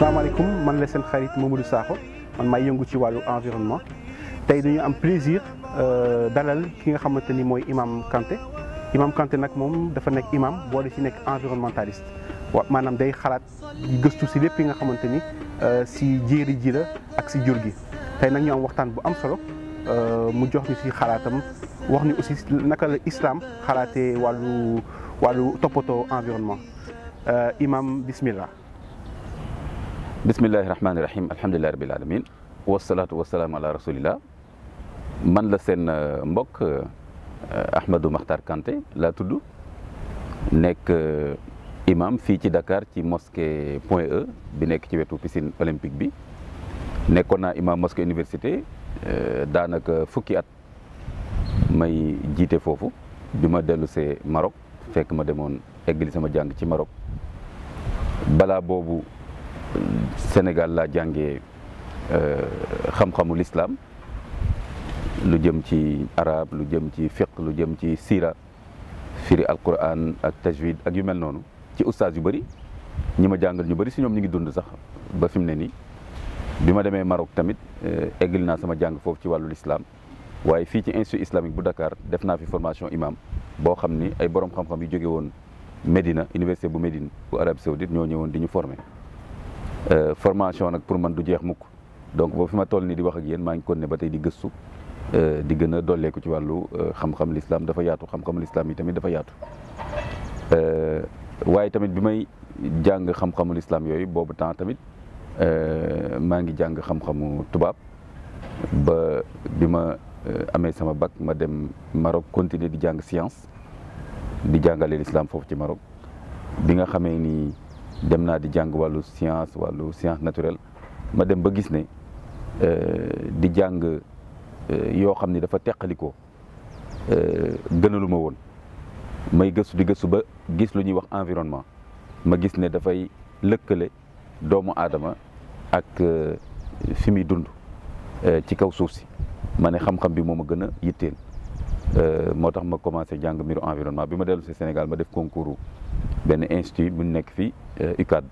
asalaamaaleykum man la seen xarit Mamadou Sakho man maay yëngu ci wàllu environnement tey dañu am plaisir dalal ki nga xamante ni mooy Imam Kanté Imam Kanté nag moom dafa nekk imam boole ci nekk environnementaliste maanaam day xalaat gëstu si lépp yi nga xamante ni si jéeri ji la ak si jur gi tey nag ñu am waxtaan bu am solo mu jox ñu si xalaatam wax ni aussi naka la islam xalaatee wàllu toppatoo environnement imam bismillah. bismillahi rahmaani rahim alhamdulillahi rabbil alamin wasalaatu wasalaam ala rasulillah man la seen mbokk Ahmadou Makhtar Kanté laa tudd nekk imam fii ci Dakar ci mosquée Point E bi nekk ci wetu piscine olympique bi nekkoon naa imam mosquée université daanaka fukki at may jiite foofu bi ma dellu see Maroc fekk ma demoon eggali sama jàng ci Maroc balaa boobu Sénégal laa jàngee xam-xamu l'islam lu jëm ci arab lu jëm ci fiqh lu jëm ci siira firi alquran ak tajwid ak yu mel noonu ci ustaas yu bëri ñi ma jàngal ñu bëri si ñoom ñu ngi dund sax ba fi mu ne nii bi ma demee Maroc tamit eggali naa sama jàng foofu ci wàllu l'islam waaye fii ci institut islamique bu Dakar def naa fi formation imam boo xam ni ay borom xam-xam yu jóge woon Médina université bu Médine bu Arabie Saoudite ñoo ñëwoon di ñu former formation nag pour man du jeex mukk donc boo fi ma toll nii di wax ak yéen maa ngi continuer ba tey di gëstu di gën a dolleeku ci wàllu xam-xam l'islam dafa yaatu xam-xam l'islam yi tamit dafa yaatu waaye tamit bi may jàng xam-xamu l'islam yooyu boobu temps tamit maa ngi jàng xam-xamu tubaab ba bi ma amee sama bac ma dem Maroc continuer di jàng science di jàngale l'islam foofu ci Maroc bi nga xamee ni dem naa di jàng wàllu science naturelle ma dem ba gis ne di jàng yoo xam ni dafa teqalikoo gënalu ma woon may gëstu di gëstu ba gis lu ñuy wax environnement ma gis ne dafay lëkkale doomu aadama ak fi muy dund ci kaw suuf si ma ne xam-xam bi moo ma gën a yitteel moo tax ma commencé jàng mbiru environnement bi ma dellu si Sénégal ma def concours benn institut bu nekk fii UCAD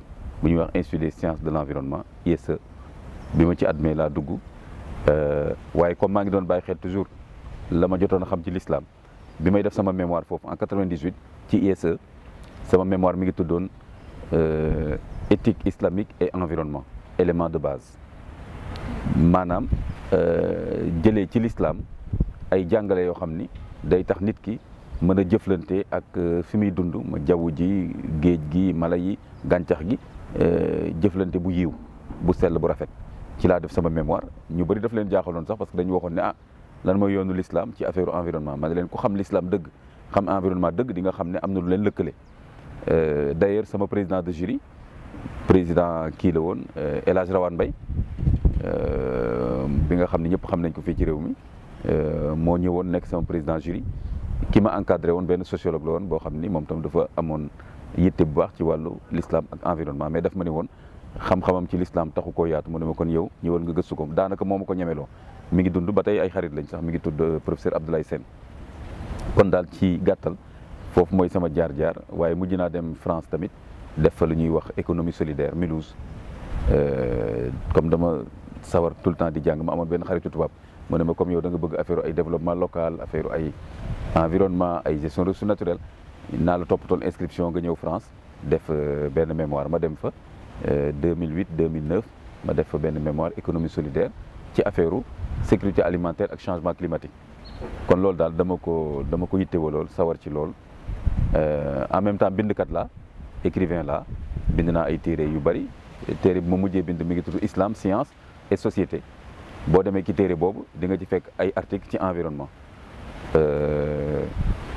bu ñuy wax institut des sciences de l'environnement ISE bi ma ci admis laa dugg waaye comme maa ngi doon bàyyi xel toujours la ma jotoon a xam ci l'islam bi may def sama mémoire foofu en 98 ci ISE sama mémoire mi ngi tuddoon éthique islamique et environnement élément de base maanaam jëlee ci l'islam ay jàngale yoo xam ni day tax nit ki mën a jëflante ak fi muy dund ma jaww ji géej gi mala yi gàncax gi jëflante bu yiw bu sell bu rafet ci laa def sama mémoire ñu bëri daf leen jaaxaloon sax parce que dañu waxoon ne lan mooy yoonu l'islam ci affaire environnement ma ne leen ku xam l'islam dëgg xam environnement dëgg di nga xam ne am na lu leen lëkkale d'ailleurs sama président de jury président kii la woon El Hadj Rawane Mbaye bi nga xam ne ñëpp xam nañ ko fii ci réew mi moo ñëwoon nekk sama président jury ki ma encadré woon benn sociologue la woon boo xam ni moom tam dafa amoon yitte bu baax ci wàllu l'islam ak environnement mais daf ma ne woon xam-xamam ci l'islam taxu koo yaatu mu ne ma kon yow ñëwal nga gëstu ko daanaka moo ma ko ñemeloo mi ngi dund ba tey ay xarit lañ sax mi ngi tudd professeur Abdoulaye Sène kon daal ci gàttal foofu mooy sama jaar-jaar waaye mujj naa dem France tamit def fa lu ñuy wax économie solidaire Mulhouse comme dama sawar tout le temps di jàng ma amoon benn xaritu tubaab mu ne ma comme yow da nga bëgg affaire ay développement local affaire ay environnement ay gestion ressources naturelles naa la toppatoon inscription nga ñëw France def benn mémoire ma dem fa 2008 2009 ma def fa benn mémoire économie solidaire ci affaire sécurité alimentaire ak changement climatique kon loolu daal dama ko yittewoo lool sawar ci lool en même temps bindkat la écrivain la bind naa ay téere yu bari téere bi ma mujjee bind mi ngi tudd islam science et société boo demee ci téere boobu di nga ci fekk ay articles ci environnement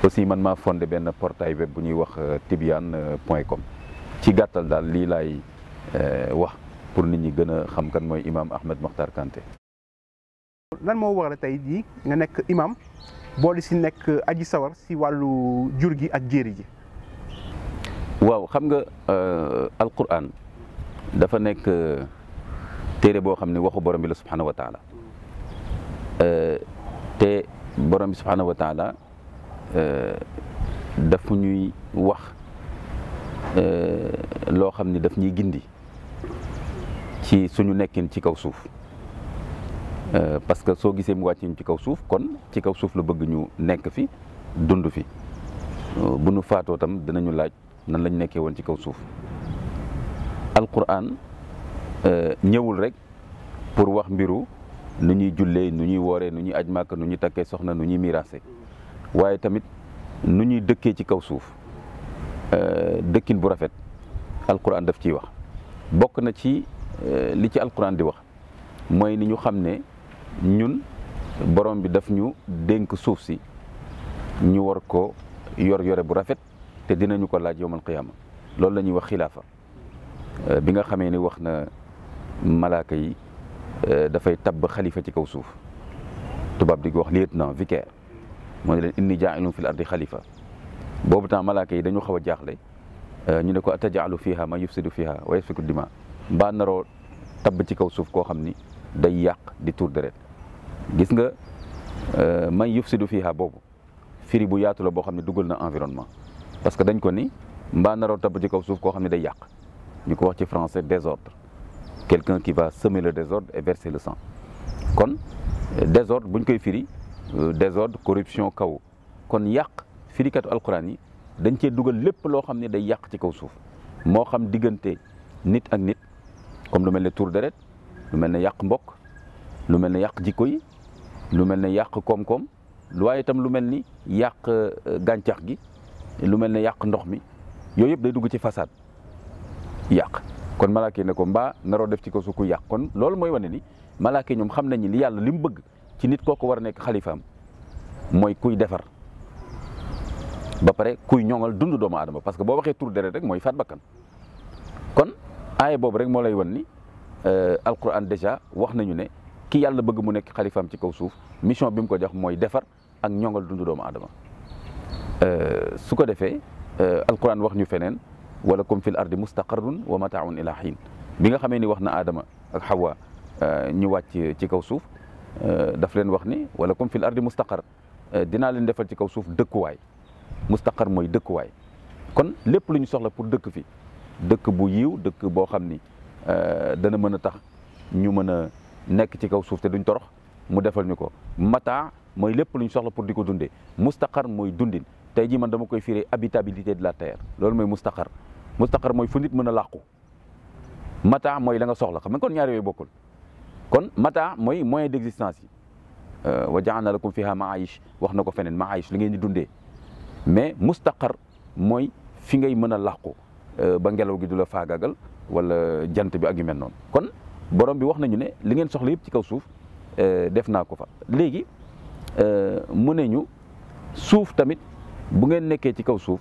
aussi man maa fondé benn portail web bu ñuy wax tibian.com ci gàttal daal lii laay wax pour nit ñi gën a xam kan mooy imam Ahmed Makhtar Kanté. lan moo waral tey jii nga nekk imam boole si nekk aji sawar si wàllu jur gi ak jéeri ji. waaw xam nga alquran dafa nekk téere boo xam ne waxu borom bi la subhanahu wa taala te borom bi subhanahu wa taala dafa ñuy wax loo xam ni daf ñuy gindi ci suñu nekkin ci kaw suuf parce que soo gisee mu wàcc ñu ci kaw suuf kon ci kaw suuf la bëgg ñu nekk fi dund fi bu nu faatoo tam dinañu laaj nan lañ nekkee woon ci kaw suuf. alquran ñëwul rek pour wax mbiru nu ñuy jullee nu ñuy wooree nu ñuy aj màkk nu ñuy takkee soxna nu ñuy miraase waaye tamit nu ñuy dëkkee ci kaw suuf dëkkin bu rafet alquran daf ciy wax. bokk na ci li ci alquran di wax mooy ni ñu xam ne ñun borom bi daf ñu dénk suuf si ñu war ko yore bu rafet te dinañu ko laaj yowmal qiyaama loolu la ñuy wax xilaafa bi nga xamee ni wax na malaaka yi dafay tabb xalifa ci kaw suuf tubaab di ko wax lieutenant vicaire mooy leen inni jaa'ilun fil ardi xalifa boobu temps malaaka yi dañu xaw a jaaxle ñu ne ko atajaalu fiha man yufsidu fiha wa yasfiku dima mbaa naroo tabb ci kaw suuf koo xam ni day yàq di tuur deret gis nga man yufsidu fiha boobu firi bu yaatu la boo xam ne dugal na environnement parce que dañ ko ni mbaa naroo tabb ci kaw suuf koo xam ne day yàq ñu ko wax ci français désordre quelqu'un qui va semer le désordre et verser le sang kon désordre buñ koy firi désordre corruption kaw kon yàq firikatu alquran yi dañ cee dugal lépp loo xam ne day yàq ci kaw suuf moo xam diggante nit ak nit comme lu mel ne tuur deret lu mel ne yàq mbokk lu mel ne yàq jikko yi lu mel ne yàq koom-koom waaye itam lu mel ni yàq gàncax gi lu mel ne yàq ndox mi yooyu yëpp day dugg ci façade yàq kon malaaka yi ne ko mbaa naroo def ci kaw suuf ku yàq kon loolu mooy wane ni malaaka yi ñoom xam nañu li yàlla li mu bëgg ci nit kooku war a nekk xalifaam mooy kuy defar ba pare kuy ñoŋal dund doomu aadama parce que boo waxee tur deret rek mooy faat bakkan kon aaya boobu rek moo lay wan ni alquran déjà wax nañu ne ki yàlla bëgg mu nekk xalifaam ci kaw suuf mission bi mu ko jox mooy defar ak ñoŋal dund doomu aadama su ko defee alquran wax ñu feneen wala kum fil ardi mustaqarrun wa mataaun ila xiin bi nga xamee ni wax na Adama ak Hawa ñu wàcc ci kaw suuf daf leen wax ni wala kum fil ardi mustaqar dinaa leen defal ci kaw suuf dëkkuwaay mustaqar mooy dëkkuwaay kon lépp lu ñu soxla pour dëkk fi dëkk bu yiw dëkk boo xam ni dana mën a tax ñu mën a nekk ci kaw suuf te duñ torox mu defal ñu ko mataa mooy lépp lu ñu soxla pour di ko dundee mustaqar mooy dundin tey jii man dama koy firee habitabilité de la terre loolu mooy mustaqar mustaqar mooy fu nit mën a làqu mataa mooy la nga soxla xam nga kon ñaar yooyu bokkul kon mataa mooy moyen d'existence yi wa ja'alna lakum fiha ma'ayish wax na ko feneen ma'ayish li ngeen di dundee mais mustaqar mooy fi ngay mën a làqu ba ngelaw gi du la faagagal wala jant bi ak yu mel noonu kon borom bi wax nañu ne li ngeen soxla yëpp ci kaw suuf def naa ko fa léegi mu ne ñu suuf tamit bu ngeen nekkee ci kaw suuf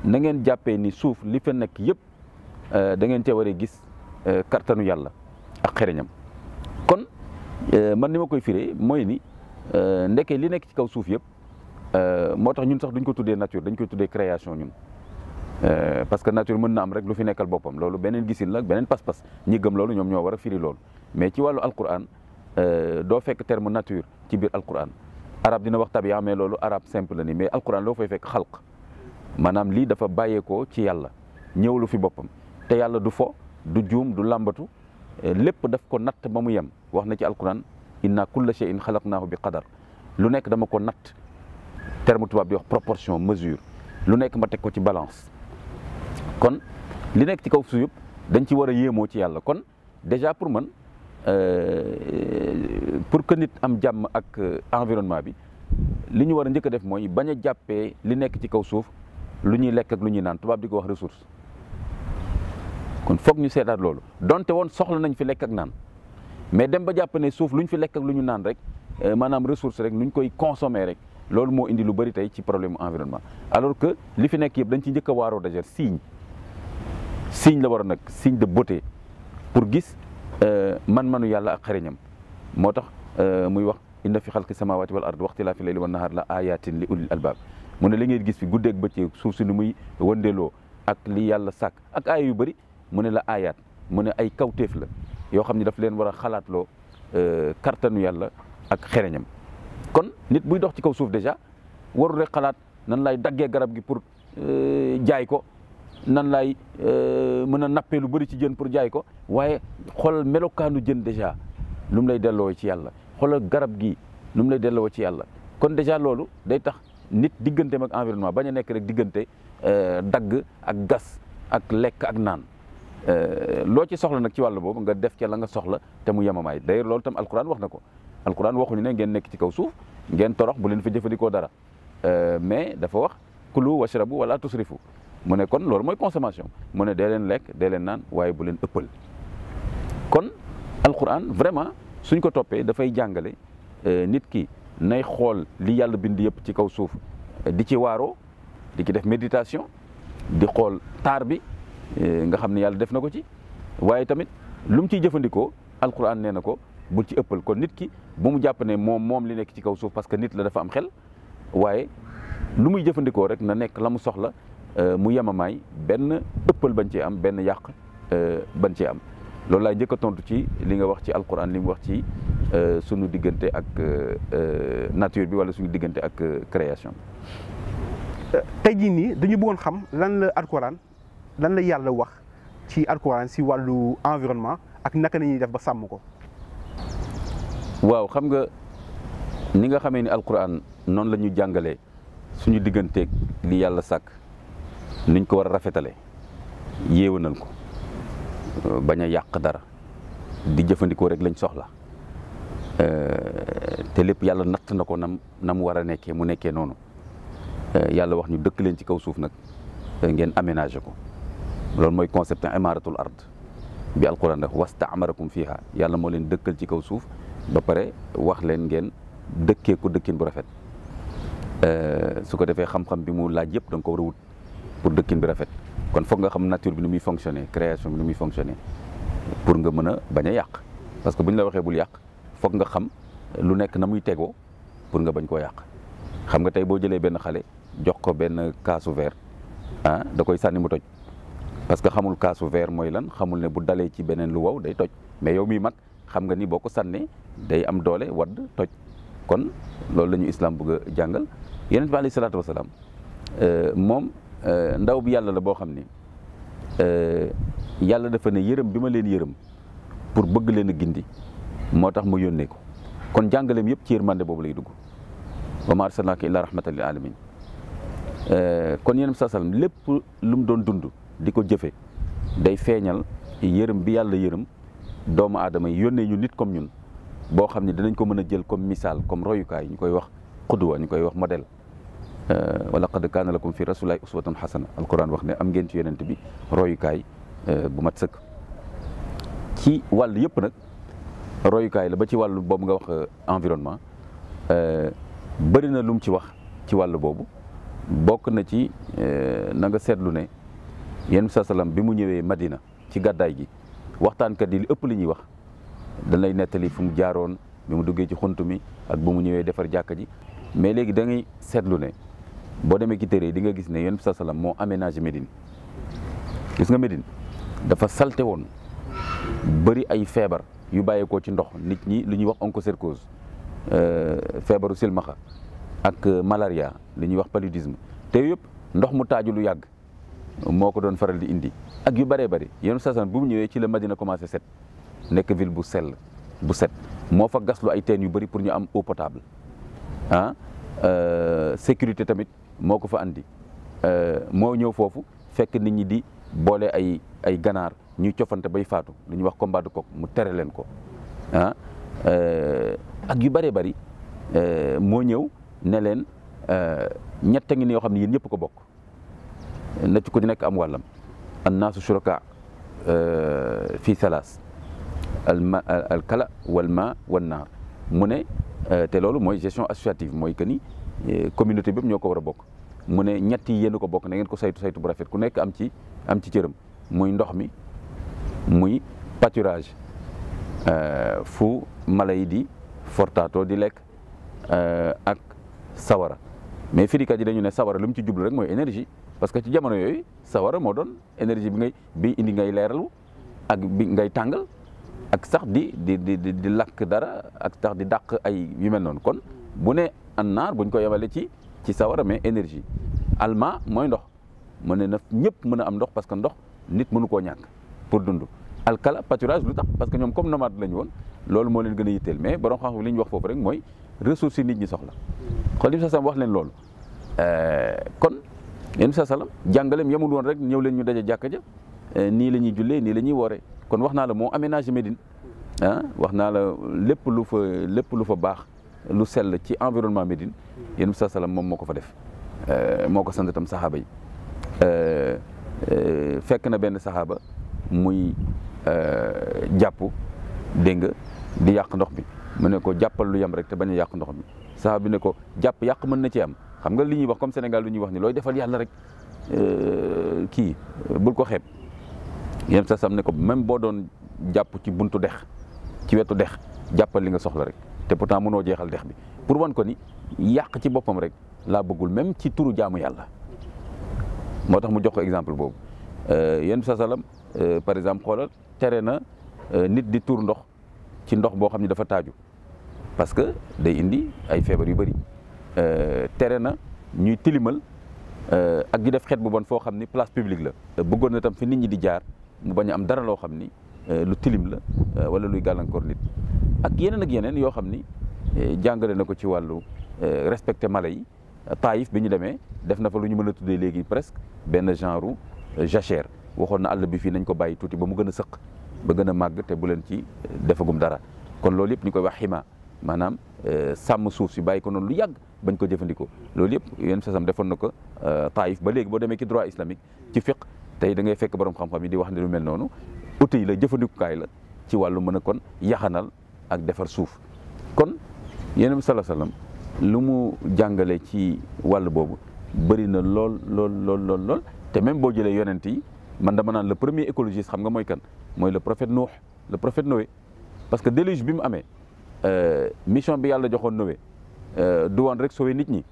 na ngeen jàppee ni suuf li fa nekk yëpp da ngeen cee war a gis kartanu yàlla ak xereñam kon man ni ma koy firee mooy ni ndeke li nekk ci kaw suuf yëpp moo tax ñun sax duñ ko tuddee nature dañ koy tuddee création ñun parce que nature mën na am rek lu fi nekkal boppam loolu beneen gisin la beneen pas-pas ñi gëm loolu ñoom ñoo war a firi loolu mais ci wàllu alquran doo fekk terme nature ci biir alquran arab dina wax tabia mais loolu arab simple la ni mais alquran loo fay fekk xalq maanaam lii dafa bàyyeekoo ci yàlla ñëwlu fi boppam te yàlla du fo du juum du làmbatu lépp daf ko natt ba mu yem wax na ci alquran inna kulla shay'in xalaqnaahu bi qadar lu nekk dama ko natt terme tubaab di wax proportion mesure lu nekk ma teg ko ci balance kon li nekk ci kaw suuf yëpp dañ ci war a yéemoo ci yàlla kon déjà pour man pour que nit am jàmm ak environnement bi li ñu war a njëkk a def mooy bañ a jàppee li nekk ci kaw suuf lu ñuy lekk ak lu ñuy naan tubaab di ko wax ressource kon foog ñu seetaat loolu donte woon soxla nañ fi lekk ak naan mais dem ba jàpp ne suuf lu ñu fi lekk ak lu ñu naan rek maanaam ressource rek nu ñu koy consommer rek loolu moo indi lu bëri tey ci problème environnement alors que li fi nekk yëpp dañ ci njëkk a waaroo d'ailleurs signe la war a nag signe de beauté pour gis man-manu yàlla ak xereñam moo tax muy wax inna fi xalqi samawati wal ard waxtilaafi layli wan nahaar la ayatin li ulil albab mu ne li ngeen gis fi guddeeg bëccëg suuf si nu muy wëndeeloo ak li yàlla sàkk ak aaya yu bëri mu ne la ayat mu ne ay kawteef la yoo xam ne daf leen war a xalaatloo kartanu yàlla ak xereñam kon nit buy dox ci kaw suuf déjà warul rek xalaat nan lay daggee garab gi pour jaay ko nan laay mën a nappee lu bëri ci jën pour jaay ko waaye xoolal melokaanu jën déjà lu mu lay delloo ci yàlla xoolal garab gi lu mu lay delloo ci yàlla kon déjà loolu day tax nit digganteem ak environnement bañ a nekk rek diggante dagg ak gas ak lekk ak naan loo ci soxla nag ci wàll boobu nga def ca la nga soxla te mu yemamaay d'ailleurs loolu tam alquran wax na ko alquran waxuñu ne ngeen nekk ci kaw suuf ngeen torox bu leen fa jëfandikoo dara mais dafa wax kulu washrabu wala tusrifu mu ne kon loolu mooy consommation mu ne dee leen lekk dee leen naan waaye bu leen ëppal kon alquran vraiment suñ ko toppee dafay jàngale nit ki nay xool li yàlla bind yëpp ci kaw suuf di ci waaroo di ci def méditation di xool taar bi nga xam ne yàlla def na ko ci waaye tamit lu mu ciy jëfandikoo alquran nee na ko bul ci ëppal kon nit ki bu mu jàpp ne moom li nekk ci kaw suuf parce que nit la dafa am xel waaye lu muy jëfandikoo rek na nekk la mu soxla mu yemamaay benn ëppal bañ cee am benn yàq bañ cee am loolu laay njëkk a tontu ci li nga wax ci alquran li mu wax ci suñu diggante ak nature bi wala suñu diggante ak création tey jii nii dañu bëggoon xam lan la alquran lan la yàlla wax ci alquran si wàllu environnement ak naka la ñuy def ba sàmm ko. waaw xam nga ni nga xamee ni alquran noonu la ñu jàngalee suñu digganteeg li yàlla sàkk niñ ko war a rafetale yéewanal ko bañ a yàq dara di jëfandikoo rek lañ soxla te lépp yàlla natt na ko na mu war a nekkee mu nekkee noonu yàlla wax ñu dëkk leen ci kaw suuf nag ngeen aménagé ko loolu mooy concept imaratul ard bi alquran def wastaamarakum fiha yàlla moo leen dëkkal ci kaw suuf ba pare wax leen ngeen dëkkee ko dëkkin bu rafet su ko defee xam-xam bi mu laaj yëpp da nga ko war a wut pour dëkkin bi rafet kon foog nga xam nature bi ni muy fonctionner création bi ni muy fonctionner pour nga mën a bañ a yàq parce que bu ñu la waxee bul yàq foog nga xam lu nekk na muy tegoo pour nga bañ koo yàq xam nga tey boo jëlee benn xale jox ko benn kaasu verre da koy sànni mu toj parce que xamul kaasu verre mooy lan xamul ne bu dalee ci beneen lu wow day toj mais yow miy mag xam nga ni boo ko sànnee day am doole wadd toj kon loolu la ñu islam bëgg a jàngal yonent bi alayhi salaatu wasalaam moom ndaw bi yàlla la boo xam ni yàlla dafa ne yërëm bi ma leen yërëm pour bëgg leen a gindi moo tax mu yónnee ko kon jàngaleem yëpp ci yërmande boobu lay dugg wa maa arsalnaaka illaa rahmatan lil aalamiin kon yonent bi saa sallam lépp lu mu doon dund di ko jëfe day feeñal yërëm bi yàlla yërëm doomu aadama yi yónnee ñu nit comme ñun boo xam ne dinañ ko mën a jël comme misaal comme royukaay ñu koy wax qudwa ñu koy wax modèle wa laqad kaana lakum fi rasulillahi uswatun hasana alquran wax ne am ngeen ci yonent bi royukaay bu mat sëkk ci wàll yëpp nag royukaay la ba ci wàllu boobu nga wax environnement bëri na lu mu ci wax ci wàll boobu bokk na ci na nga seetlu ne yonent bi saa sallam bi mu ñëwee Madina ci gàddaay gi waxtaankat yi li ëpp li ñuy wax dañ lay nettali fu mu jaaroon bi mu duggee ci xunt mi ak bu mu ñëwee defar jàkka ji mais léegi da ngay seetlu ne boo demee ci téere yi di nga gis ne yonent bi saa sallam moo aménagé Médine gis nga Médine dafa salte woon bëri ay feebar yu bàyyeekoo ci ndox nit ñi lu ñuy wax onchocercose feebaru silmaxa ak malaria li ñuy wax paludisme te yëpp ndox mu taaju lu yàgg moo ko doon faral di indi ak yu bëree bëri yonent bi saa sallam bu mu ñëwee ci la Madina commencé set nekk ville bu sell bu set moo fa gaslu ay teen yu bëri pour ñu am eau potable sécurité tamit moo ko fa andi moo ñëw foofu fekk nit ñi di boole ay ganaar ñuy cofante bay faatu lu ñuy wax combat de coq mu tere leen ko ak yu bëree bëri moo ñëw ne leen ñett ngi ne yoo xam ne yéen ñëpp ko bokk na ci ku ci nekk am wàllam annaasu shuraka fii thalaas al kala wal ma wan naar mu ne te loolu mooy gestion associative mooy que ni communauté bépp ñoo ko war a bokk mu ne ñett yi yéen ko bokk na ngeen ko saytu bu rafet ku nekk am ci cëram muy ndox mi muy pâturage fu mala yi di fortaatoo di lekk ak sawara mais firikat yi dañu ne sawara lu mu ci jublu rek mooy énergie parce que ci jamono yooyu sawara moo doon énergie bi indi ngay leeralu ak bi ngay tàngal ak sax di lakk dara ak sax di dàq ay yu mel noonu kon bu ne annaar buñ ko yemale ci sawara mais énergie alma mooy ndox mu ne na ñëpp mën a am ndox parce que ndox nit mënu koo ñàkk pour dund. alkala pâturage lu tax parce que ñoom comme nomade lañu woon loolu moo leen gën a yitteel mais borom xam-xam li ñu wax foofu rek mooy ressources yi nit ñi soxla xool li sa wax leen loolu kon yéen sa salam jàngaleem yemul woon rek ñëw leen ñu daje jàkka ja nii la ñuy jullee nii la ñuy wooree kon wax naa la moo aménagé Médine wax naa la lépp lu fa baax lu sell ci environnement Médine yéen sa salam moom moo ko fa def moo ko sant itam saxaaba yi fekk na benn saxaaba muy jàpp dégg nga di yàq ndox bi mu ne ko jàppal lu yem rek te bañ a yàq ndox mi saxaaba bi ne ko jàpp yàq mën na ci am xam nga li ñuy wax comme Sénégal lu ñuy wax ni looy defal yàlla rek kii bul ko xeeb yéen sa sam ne ko même boo doon jàpp ci buntu dex ci wetu dex jàppal li nga soxla rek te pourtant mënoo jeexal dex bi pour wan ko ni yàq ci boppam rek laa bëggul même ci turu jaamu yàlla moo tax mu jox ko exemple boobu yéen sa salam par exemple xoolal tere na nit di tuur ndox ci ndox boo xam ne dafa taaju parce que day indi ay feebar yu bëri tere na ñuy tilimal ak di def xeet bu bon foo xam ni place publique la bëggoon na tam fi nit ñi di jaar mu bañ a am dara loo xam ni lu tilim la wala luy gàllankoor nit ak yeneen yoo xam ni jàngale na ko ci wàllu respecté mala yi Taïf bi ñu demee def na fa lu ñu mën a tuddee léegi presque benn genre jachère waxoon na àll bi fii nañ ko bàyyi tuuti ba mu gën a sëq ba gën a màgg te bu leen ci defagum dara kon loolu yëpp ñu koy wax xima maanaam sàmm suuf si bàyyi ko noonu lu yàgg bañ ko jëfandikoo loolu yëpp yéen sasam defoon na ko Taïf ba léegi boo demee ci droit islamique ci fiqh tey da ngay fekk borom xam-xam yi di wax ne lu mel noonu outil yi la jëfandikukaay la ci wàllu mën a kon yaxanal ak defar suuf kon yéen sala sallam lu mu jàngale ci wàll boobu bëri na lool te même boo jëlee yonent yi man dama naan le premier écologiste xam nga mooy kan mooy le prophète Noé parce que déluge bi mu amee mission bi yàlla joxoon Noé du woon rek sauver nit ñi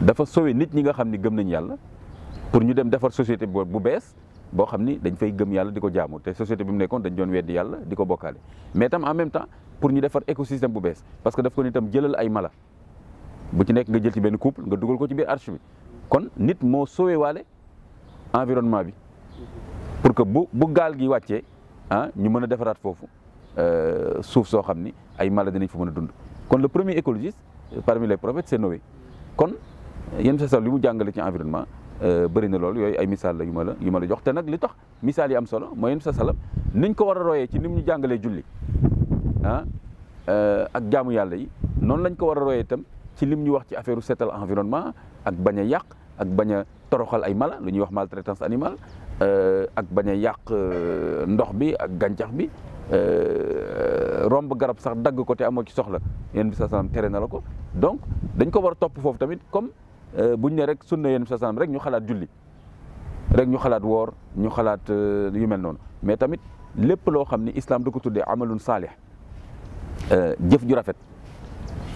dafa sauver nit ñi nga xam ni gëm nañ yàlla pour ñu dem defar société bu bees boo xam ni dañ fay gëm yàlla di ko jaamu te société bi mu nekkoon dañ doon weddi yàlla di ko bokkaale mais tam en même temps pour ñu defar écosystème bu bees parce que daf ko ni tam jëlal ay mala bu ci nekk nga jël ci benn couple nga dugal ko ci biir arche bi kon nit moo sauvé waale environnement bi pour que bu gaal gi wàccee ñu mën a defaraat foofu suuf soo xam ni ay mala dinañ fa mën a dund kon le premier écologiste parmi les prophètes c'est Noé kon yéen sa li mu jàngale ci environnement bëri na loolu yooyu ay misaal la yu ma la jox te nag li tax misaal yi am solo mooy yéen sa salam niñ ko war a royee ci ni mu ñu jàngalee julli ak jaamu yàlla yi noonu lañ ko war a royee itam ci lim ñu wax ci affaire seetal environnement ak bañ a yàq ak bañ a toroxal ay mala lu ñuy wax maltraitance animale ak bañ a yàq ndox bi ak gàncax bi romb garab sax dagg ko te amoo ci soxla yéen bi sa salam tere na la ko donc dañ ko war a topp foofu tamit comme buñ ne rek sunna yéen bi sa salam rek ñu xalaat julli rek ñu xalaat woor ñu xalaat yu mel noonu mais tamit lépp loo xam ni islam da ko tuddee amalun saalih jëf ju rafet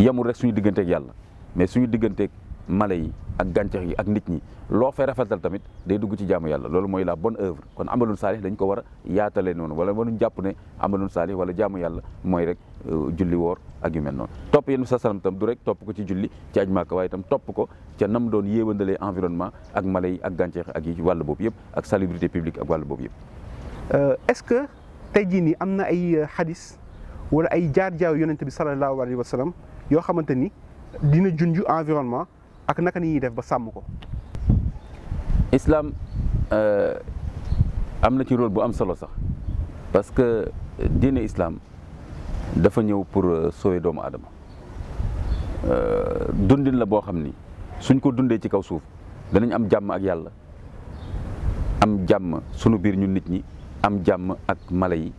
yamul rek suñu digganteeg yàlla mais suñu digganteeg mala yi ak gàncax yi ak nit ñi loo fay rafetal tamit day dugg ci jaamu yàlla loolu mooy la bonne œuvre kon amalun saalih dañ ko war a yaatalee noonu wala mënuñ jàpp ne amalun saalih wala jaamu yàlla mooy rek julli woor ak yu mel noonu topp yéen sa salam tam du rek topp ko ci julli ci aj Màkka waaye itam topp ko ca nam doon yéewandalee environnement ak mala yi ak gàncax ak yi ci wàll boobu yëpp ak salubrité publique ak wàll boobu yëpp. Est-ce que tey jii nii am na ay xadis wala ay jaar-jaar yonent bi sallallahu alayhi wa sallam yoo xamante ni dina junj environnement ak naka ni ñuy def ba sàmm ko. Islam am na ci rôle bu am solo sax parce que diine islam dafa ñëw pour sauver doomu aadama dundin la boo xam ni suñ ko dundee ci kaw suuf danañ am jàmm ak yàlla am jàmm sunu biir ñun nit ñi am jàmm ak mala yi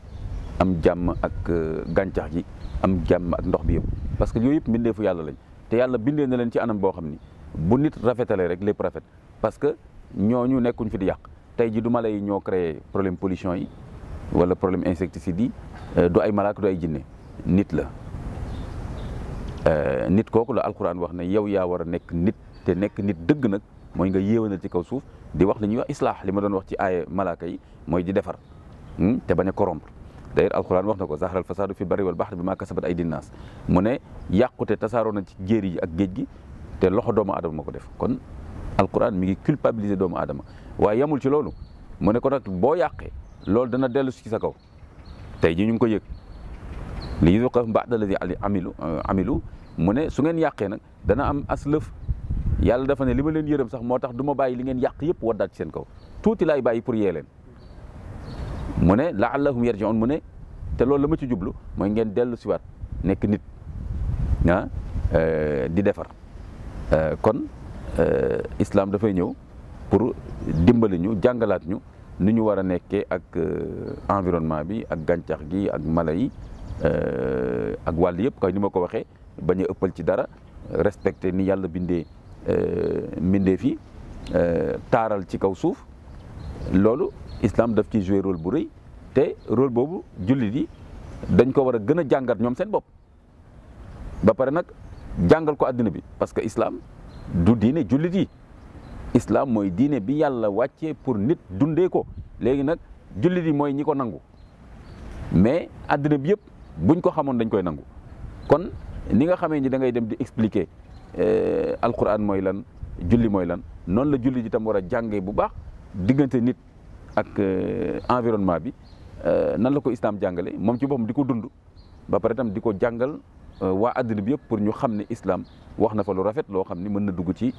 am jàmm ak gàncax gi am jàmm ak ndox bi yëpp parce que yooyu yëpp mbindeefu yàlla lañ te yàlla bindee na leen ci anam boo xam ni bu nit rafetalee rek lépp rafet parce que ñooñu nekkuñ fi di yàq tey ji du mala yi ñoo créé problème pollution yi wala problème insecticide yi du ay malaaka du ay jinne nit la nit kooku la alquran wax ne yow yaa war a nekk nit te nekk nit dëgg nag mooy nga yéewanal ci kaw suuf di wax li ñuy wax islaax li ma doon wax ci aaya malaaka yi mooy di defar te bañ a corrompre d'ailleurs alquran wax na ko zahral fasadu fi barri wal bahri bi maa kasabat ay dinnaas mu ne yàqute tasaaroo na ci jéer yi ak géej gi te loxo doomu aadama ma ko def kon alquran mi ngi culpabiliser doomu aadama waaye yamul ci loolu mu ne ko nag boo yàqee loolu dana dellu ci sa kaw tey ji ñu ngi ko yëg li yuzuqahum ba'da alladi amilu mu ne su ngeen yàqee nag dana am as lëf yàlla dafa ne li ma leen yërëm sax moo tax du ma bàyyi li ngeen yàq yëpp waddaat ci seen kaw tuuti laay bàyyi pour yee leen mu ne laallahum yarji'un mu ne te loolu la ma ci jublu mooy ngeen dellu siwaat nekk nit di defar kon islam dafay ñëw pour dimbali ñu jàngalaat ñu ni ñu war a nekkee ak environnement bi ak gàncax gi ak mala yi ak wàll yëpp kay ni ma ko waxee bañ a ëppal ci dara respecté ni yàlla bindee fi taaral ci kaw suuf loolu islam daf ci jouer rôle bu rëy te rôle boobu jullit yi dañ ko war a gën a jàngat ñoom seen bopp ba pare nag jàngal ko àddina bi parce que islam du diine jullit yi islam mooy diine bi yàlla wàccee pour nit dundee ko léegi nag jullit yi mooy ñi ko nangu mais àddina bi yëpp buñ ko xamoon dañ koy nangu kon ni nga xamee ni da ngay dem di expliquer alquran mooy lan julli mooy lan noonu la jullit yi tam war a jàngee bu baax diggante nit ak environnement bi nan la ko islam jàngale moom ci boppam di ko dund ba pare tam di ko jàngal waa àddina bi yëpp pour ñu xam ne islam wax na fa lu rafet loo xam ni mën na dugg ci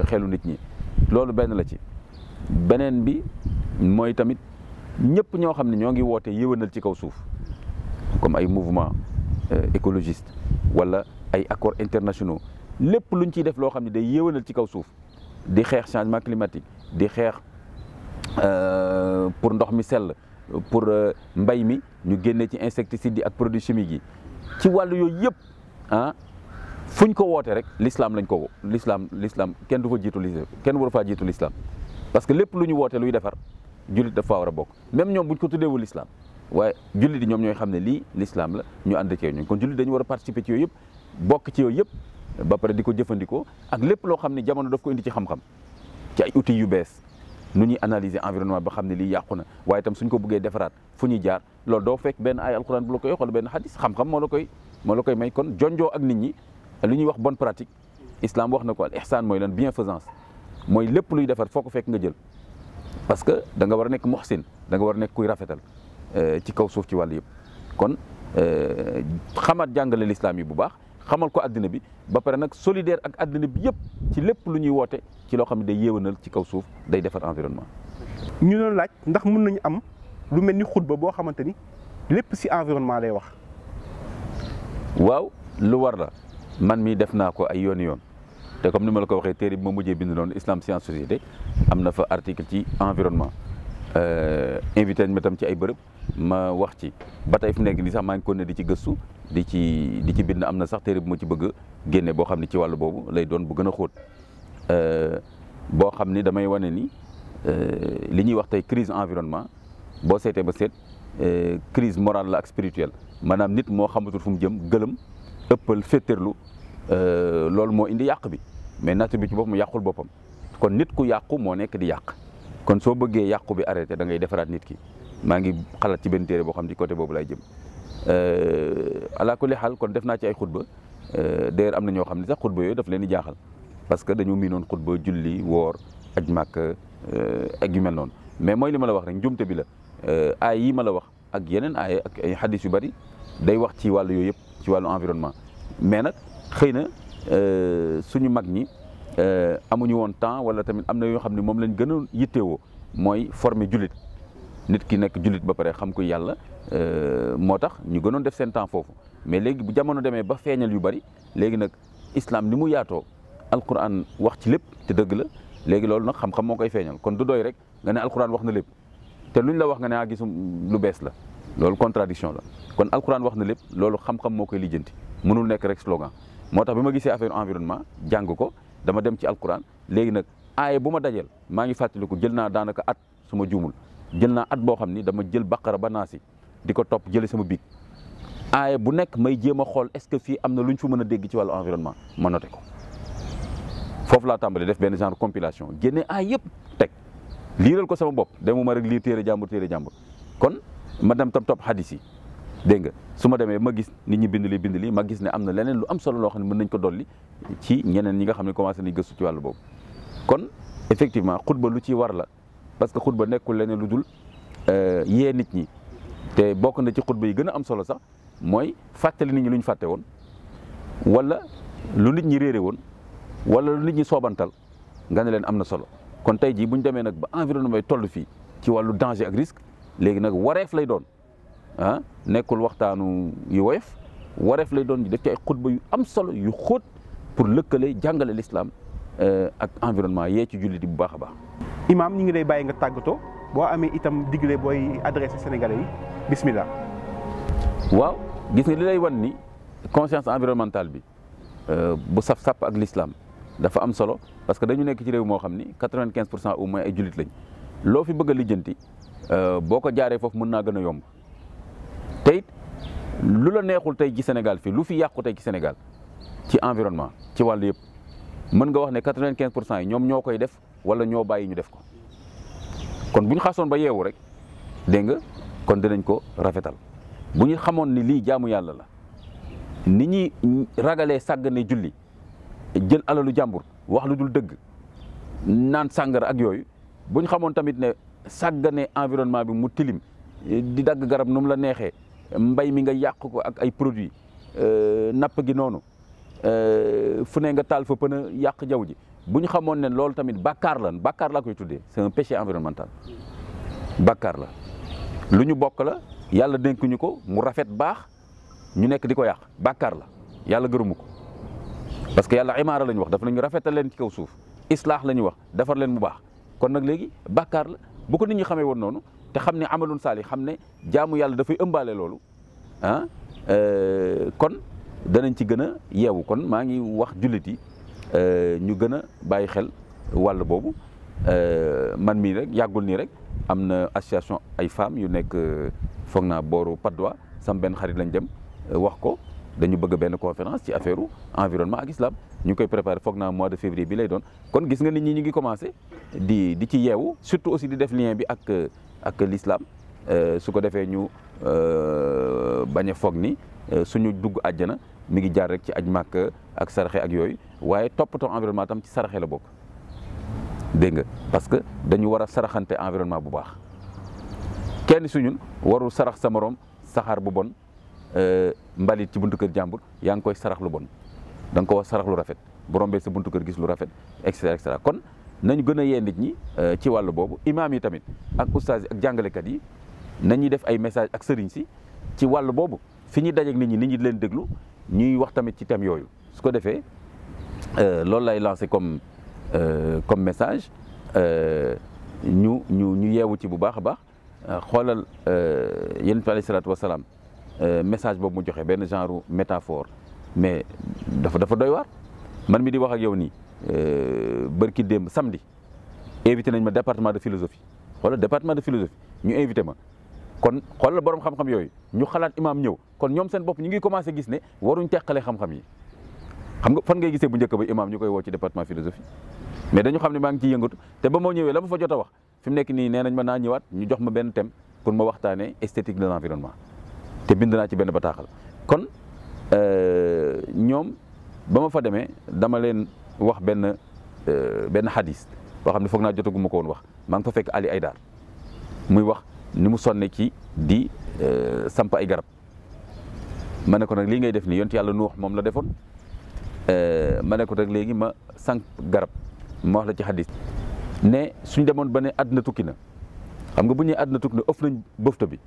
xelu nit ñi loolu benn la ci beneen bi mooy tamit ñëpp ñoo xam ne ñoo ngi woote yéwénal ci kaw suuf comme ay mouvement écologiste wala ay accords internationaux lépp luñ ciy def loo xam ne day yéwénal ci kaw suuf di xeex changement climatique di xeex pour ndox mi sell pour mbay mi ñu génnee ci insecticides yi ak produits chimiques yi ci wàllu yooyu yëpp fuñ ko woote rek l'islam lañ ko l'islam kenn du fa jiitu kenn waru faa jiitu l'islam parce que lépp lu ñu woote luy defar jullit dafa war a bokk même ñoom buñ ko tuddeewul l'islam waaye jullit yi ñoom ñooy xam ne lii l'islam la ñu ànd ci ñun kon jullit dañu war a participer ci yooyu yëpp bokk ci yooyu yëpp ba pare di ko jëfandikoo ak lépp loo xam ne jamono daf ko indi ci xam-xam ci ay outils yu bees nu ñuy analyser environnement ba xam ne lii yàqu na waaye itam suñ ko bëggee defaraat fu ñuy jaar loolu doo fekk benn ay alquran bu la koy wax wala benn hadis xam-xam moo la koy may kon jonjoo ak nit ñi li ñuy wax bonne pratique islam wax na ko al ihsan mooy lan bienfaisance mooy lépp luy defar foo ko fekk nga jël parce que da nga war a nekk muhsin da nga war a nekk kuy rafetal ci kaw suuf ci wàll yëpp kon xamaat jàngale l'islam yi bu baax xamal ko addina bi ba pare nag solidaire ak addina bi yëpp ci lépp lu ñuy woote ci loo xam ne day yéwénal ci kaw suuf day defar environnement. ñu doon laaj ndax mën nañu am lu mel ni xutba boo xamante ni lépp ci environnement lay wax. waaw lu war la man mii def naa ko ay yoon te comme ni ma la ko waxee téere bi ma mujjee bind noonu islam science société am na fa article ci environnement invité nañ ma tam ci ay bërëb ma wax ci ba tey fu nekk nii sax maa ngi ko ne di ci gëstu di ci bind am na sax téere bu ma ci bëgg génne boo xam ne ci wàllu boobu lay doon bu gën a xóot boo xam ni damay wane ni li ñuy wax tey crise environnement boo seetee ba seet crise morale la ak spirituelle maanaam nit moo xamatul fu mu jëm gëlëm ëppal féttéerlu loolu moo indi yàq bi mais nature bi ci boppam yàqul boppam kon nit ku yàqu moo nekk di yàq kon soo bëggee yàqu bi arrêté da ngay defaraat nit ki maa ngi xalaat ci benn téere boo xam ne ci côté boobu lay jëm ala kulli xaal kon def naa ci ay xutba d'ailleurs am na ñoo xam ne sax xutba yooyu daf leen di jaaxal parce que dañu miinoon xutba julli woor aj màkk ak yu mel noonu mais mooy li ma la wax rek njumte bi la aay yi ma la wax ak yeneen aay ak ay xadis yu bari day wax ci wàllu yooyu yëpp ci wàllu environnement mais nag xëy na suñu mag ñi amuñu woon temps wala tamit am na yoo xam ne moom lañ gën a yittewoo mooy former jullit nit ki nekk jullit ba pare xam ko yàlla moo tax ñu gënoon def seen temps foofu mais léegi bu jamono demee ba feeñal yu bari léegi nag islam ni mu yaatoo alquran wax ci lépp te dëgg la léegi loolu nag xam-xam moo koy feeñal kon du doy rek nga ne alquran wax na lépp te luñ la wax nga ne gisum lu bees la loolu contradiction la kon alquran wax na lépp loolu xam-xam moo koy lijjanti mënul nekk rek slogan moo tax bi ma gisee affaire environnement jàng ko dama dem ci alquran léegi nag aaye bu ma dajeel maa ngi fàttaliku jël naa daanaka at su ma juumul jël naa at boo xam ni dama jël baqara ba naasi di ko topp jële sama biig aaye bu nekk may jéem a xool est-ce que fii am na lu ñu fa mën a dégg ci wàllu environnement ma noté ko foofu laa tàmbali def benn genre compilation génne aay yëpp teg liiral ko sama bopp demuma rek lire téere jàmbur kon ma dem tam topp hadis yi dégg nga su ma demee ma gis nit ñi bind li ma gis ne am na leneen lu am solo loo xam ne mën nañ ko dolli ci ñeneen ñi nga xam ne commencé nañ gëstu ci wàllu boobu kon effectivement xutba lu ci war la parce que xutba nekkul leneen lu dul yee nit ñi te bokk na ci xutba yi gën a am solo sax mooy fàttali nit ñi lu ñu fàtte woon wala lu nit ñi réere woon wala lu nit ñi soobantal nga ne leen am na solo. kon tey jii bu ñu demee nag ba environnement bay toll fii ci wàllu danger ak risque léegi nag wareef lay doon ah nekkul waxtaanu yu woyof wareef lay doon ñu def ci ay xutba yu am solo yu xóot pour lëkkale jàngale l'islam ak environnement yee ci jullit yi bu baax a baax. Imaam ñu ngi lay bàyyi nga tàggatoo boo amee itam digle booy adressé Sénégalais yi bismillah. waaw gis nga li lay wan ni conscience environnementale bi bu saf sàpp ak l'islam dafa am solo parce que dañu nekk ci réew moo xam ni 95% au moins ay jullit lañ loo fi bëgg a lijjanti boo ko jaaree foofu mën naa gën a yomb te it lu la neexul tey ci Sénégal fii lu fi yàqu tey ci Sénégal ci environnement ci wàllu yëpp mën nga wax ne 95% yi ñoom ñoo koy def wala ñoo bàyyi ñu def ko kon bu ñu xasoon ba yeewu rek dégg nga kon dinañ ko rafetal bu ñu xamoon ni lii jaamu yàlla la ni ñuy ragalee sàggane julli jël alalu jàmbur wax lu dul dëgg naan sàngara ak yooyu bu ñu xamoon tamit ne sàggane environnement bi mu tilim di dagg garab nu mu la neexee mbay mi nga yàq ko ak ay produits napp gi noonu fu ne nga taal fa pën a yàq jaww ji bu ñu xamoon ne loolu tamit bàkkaar laa koy tuddee c'est un péché environnemental bàkkaar la lu ñu bokk la yàlla dénkuñu ko mu rafet baax ñu nekk di ko yàq bàkkaar la yàlla gërëmu ko parce que yàlla imaara la ñu wax dafa nañu rafetal leen ci kaw suuf islaax la ñu wax defar leen mu baax kon nag léegi bàkkaar la bu ko nit ñi xamee woon noonu te xam ne amalun saali xam ne jaamu yàlla dafay ëmbaale loolu ah kon danañ ci gën a yeewu kon maa ngi wax jullit yi ñu gën a bàyyi xel wàll boobu man mii rek yàggul nii rek am na association ay femmes yu nekk foog naa booru Patte d'Oie sam benn xarit lañ dem wax ko dañu bëgg benn conférence ci affaire environnement ak islam ñu koy préparé foog naa mois de février bi lay doon kon gis nga nit ñi ñu ngi commencé di ci yeewu surtout aussi di def lien bi ak l'islam su ko defee ñu bañ a foog ni suñu dugg àjjana mi ngi jaar rek ci aj màkk ak saraxe ak yooyu waaye toppatoo environnement tam ci saraxe la bokk dégg nga parce que dañu war a saraxante environnement bu baax kenn suñun warul sarax sa morom saxaar bu bon mbalit ci buntu kër jàmbur yaa ngi koy sarax lu bon da nga ko wax sarax lu rafet bu rombee sa buntu kër gis lu rafet et cetera kon nañu gën a yee nit ñi ci wàllu boobu imaam yi tamit ak ustaas yi ak jàngalekat yi nañuy def ay message ak sëriñ si ci wàllu boobu fi ñuy dajeek nit ñi di leen déglu ñuy wax tamit ci thème yooyu su ko defee loolu lay lancé comme message ñu yeewu ci bu baax a baax xoolal yonent bi alayhi salaatu wasalaam message boobu mu joxe benn genre métaphore mais dafa doy waar man mi di wax ak yow nii bërki démb samedi invité nañ ma département de philosophie xoolal département de philosophie ñu invité ma kon xoolal borom xam-xam yooyu ñu xalaat imaam ñëw kon ñoom seen bopp ñu ngi commencé gis ne waruñ teqale xam-xam yi xam nga fan ngay gisee bu njëkk ba imaam ñu koy woo ci département philosophie mais dañu xam ne maa ngi ciy yëngatu te ba moo ñëwee la ma fa jot a wax fi mu nekk nii nee nañ ma naa ñëwaat ñu jox ma benn thème pour ma waxtaanee esthétique de l'environnement te bind naa ci benn bataaxal kon ñoom ba ma fa demee dama leen wax benn hadis boo xam ne foog naa jotagu ma ko woon wax maa ngi fa fekk Ali Aydar muy wax ni mu sonne ci di samp ay garab ma ne ko nag lii ngay def nii yonent yàlla Nuux moom la defoon ma ne ko nag léegi ma samp garab ma wax la ci hadis ne suñ demoon ba ne àdduna tukki na xam nga bu ñuy àdduna tukki na ëff nañ bëfta bi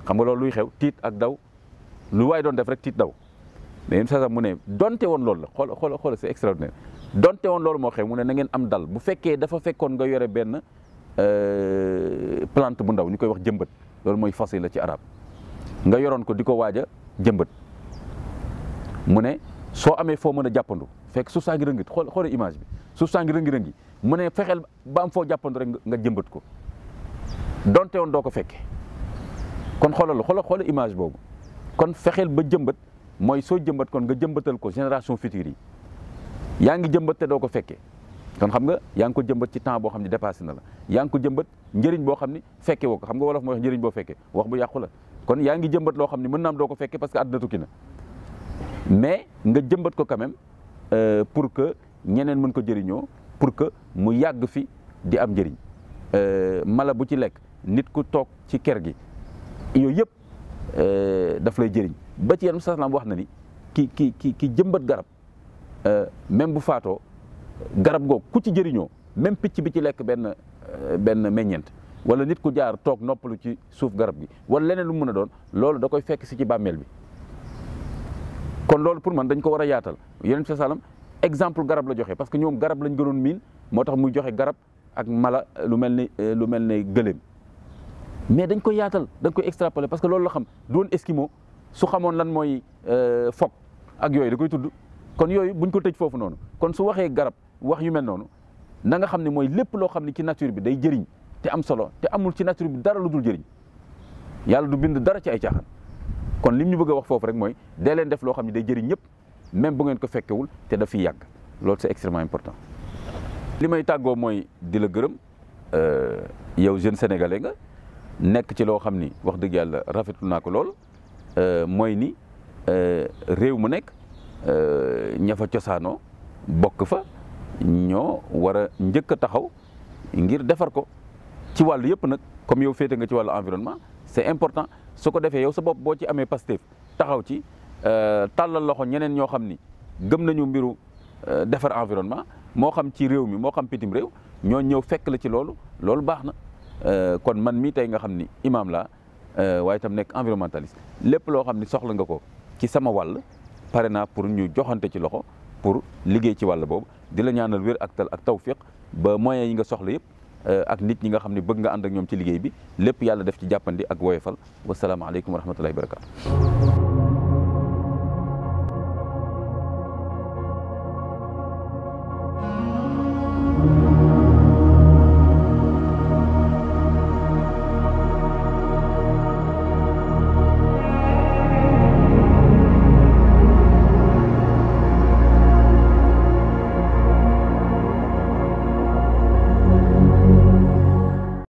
xam nga loolu luy xew tiit ak daw lu waay doon def rek tiit daw mais yéen saa mu ne donte woon loolu la xool c'est extraordinaire donte woon loolu moo xew mu ne na ngeen am dal bu fekkee dafa fekkoon nga yore benn plante bu ndaw ñu koy wax jëmbat loolu mooy fas la ci arab nga yoroon ko di ko waaj a jëmbat mu ne soo amee foo mën a jàppandu fekk suuf saa ngi rëngi xoole image bi suuf saa ngi rëngi mu ne fexeel ba am foo jàppandu rek nga jëmbat ko donte woon doo ko fekkee kon xoolal image boobu kon fexeel ba jëmbat mooy soo jëmbat kon nga jëmbatal ko génération future yi yaa ngi jëmbat te doo ko fekkee kon xam nga yaa ngi ko jëmbat ci temps boo xam ne dépassé na la yaa ngi ko jëmbat njëriñ boo xam ne fekke woo ko xam nga wolof mooy wax njëriñ boo fekkee wax bu yàqu la kon yaa ngi jëmbat loo xam ne mën naa am doo ko fekkee parce que àdduna tukki na mais nga jëmbat ko quand même pour que ñeneen mën ko jëriñoo pour que mu yàgg fi di am njëriñ mala bu ci lekk nit ku toog ci kër gi yooyu yëpp daf lay jëriñ ba ci yenn salaam wax na ni ki jëmbat garab même bu faatoo garab googu ku ci jëriñoo même picc bi ci lekk benn meññeent wala nit ku jaar toog noppalu ci suuf garab gi wala leneen lu mu mën a doon loolu da koy fekk si ci bàmmeel bi kon loolu pour man dañ ko war a yaatal Yonent bi sallam exemple garab la joxe parce que ñoom garab lañ gënoon miin moo tax muy joxe garab ak mala lu mel ne gëléem mais dañ koy yaatal dañ koy extrapoler parce que loolu la xam doon Eskimo su xamoon lan mooy fokk ak yooyu da koy tudd kon yooyu buñ ko tëj foofu noonu kon su waxee garab wax yu mel noonu na nga xam ne mooy lépp loo xam ne ci nature bi day jëriñ te am solo te amul ci nature bi dara lu dul jëriñ yàlla du bind dara ci ay caaxaan kon lim ñu bëgg a wax foofu rek mooy dee leen def loo xam ne day jëriñ ñëpp même bu ngeen ko fekkewul te daf fiy yàgg loolu c'est extrêmement important. li may tàggoo mooy di la gërëm yow jeune sénégalais nga nekk ci loo xam ni wax dëgg yàlla rafetlu naa ko lool mooy ni réew mu nekk ña fa cosaanoo bokk fa ñoo war a njëkk a taxaw ngir defar ko ci wàllu yëpp nag comme yow féete nga ci wàllu environnement c'est important su ko defee yow sa bopp boo ci amee Pastef taxaw ci tàllal loxo ñeneen ñoo xam ni gëm nañu mbiru defar environnement moo xam ci réew mi moo xam pitim réew ñoo ñëw fekk la ci loolu baax na kon man mii tey nga xam ni imam laa waaye itam nekk environnementaliste lépp loo xam ni soxla nga ko ci sama wàll pare naa pour ñu joxante ci loxo pour liggéey ci wàll boobu di la ñaanal wér ak tal ak tawfiq ba moyens yi nga soxla yëpp ak nit ñi nga xam ne bëgg nga ànd ak ñoom ci liggéey bi lépp yàlla def ci jàppandi ak woyofal wasalaamaaleykum wa rahmatullahi wa barakatu